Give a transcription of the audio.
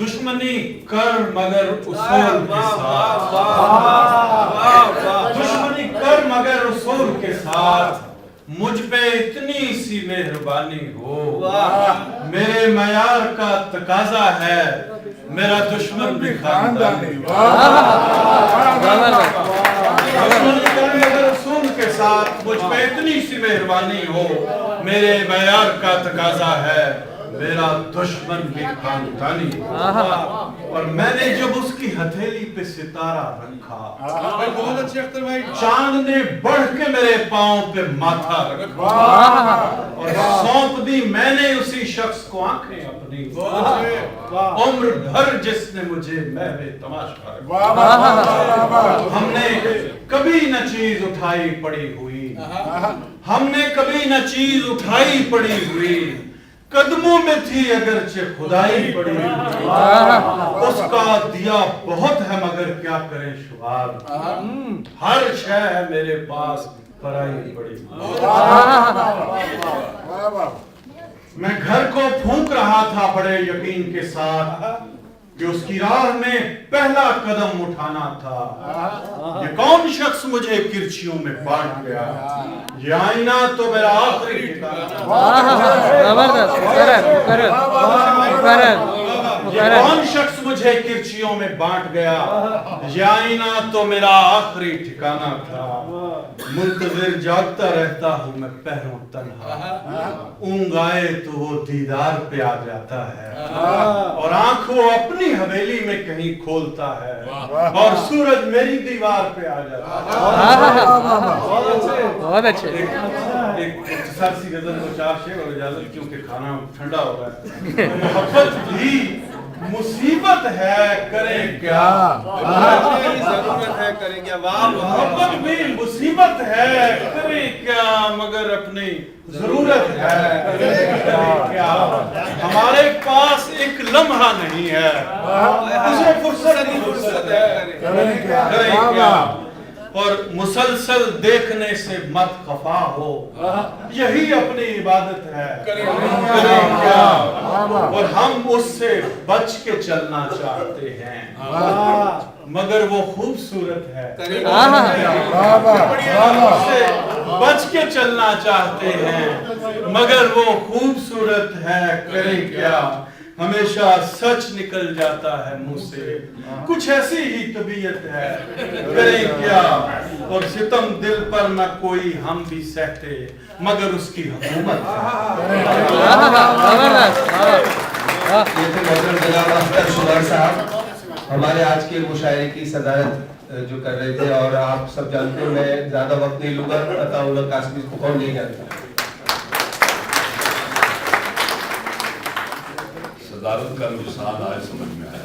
दुश्मनी कर मगर उसूल के साथ, दुश्मनी कर मगर उसूल के साथ, मुझ पे इतनी सी मेहरबानी हो, मेरे मयार का तकाजा है मेरा दुश्मन भी खानदानी। दुश्मनी कर मगर उसूल के साथ, मुझ पे इतनी सी मेहरबानी हो, मेरे मयार का तकाजा है मेरा दुश्मन भी खानदानी। और मैंने जब उसकी हथेली पे सितारा रखा, बहुत अच्छे अख्तर भाई, चांद ने बढ़ के मेरे पांव पे माथा रखा, और सौंप दी मैंने उसी शख्स को आंखें अपनी, उम्र भर जिसने मुझे महवे तमाशा रखा। हमने कभी न चीज उठाई पड़ी हुई, हमने कभी न चीज उठाई पड़ी हुई, कदमों में थी अगरचे खुदाई पड़ी हुई, उसका दिया बहुत है मगर क्या करें शुमार, हर शय है मेरे पास पराई पड़ी। मैं घर को फूंक रहा था बड़े यकीन के साथ कि उसकी राह में पहला कदम उठाना था। ये कौन शख्स मुझे किरचियों में बांट गया, ये आईना तो मेरा आखिरी ये कौन शख्स मुझे किरचियों में बांट गया, ये आईना तो मेरा आखिरी ठिकाना था। मुंतज़िर जागता रहता हूँ मैं पहरों तन्हा, ऊँघ आए तो वो दीदार पे आ जाता है, और आँख वो अपनी हवेली में कहीं खोलता है, और सूरज मेरी दीवार पे आ जाता है। बहुत अच्छे। एक सी गजल को 4 शेर और इजाजत, क्योंकि खाना ठंडा हो रहा है। मोहब्बत भी मुसीबत है करें क्या, जरूरत है करें क्या, मोहब्बत भी मुसीबत है करें क्या, मगर अपनी जरूरत है करें क्या। हमारे पास एक लम्हा नहीं है, उसे फुर्सत है करें क्या। और मुसलसल देखने से मत खफा हो, यही अपनी इबादत है करें क्या। और हम उससे बच के चलना चाहते हैं, मगर वो खूबसूरत है, उससे बच के चलना चाहते हैं, मगर वो खूबसूरत है करें क्या। हमेशा सच निकल जाता है मुंह से, कुछ ऐसी ही तबीयत है करें क्या। और सितम दिल पर न कोई हम भी सहते, मगर उसकी हुकूमत साहब हमारे आज के मुशायरे की सदारत जो कर रहे थे, और आप सब जानते हैं मैं ज्यादा वक्त नहीं लूंगा, अताउल्लाह कासमी को कौन नहीं जानता। सदारत का नुकसान आए समझ में आया।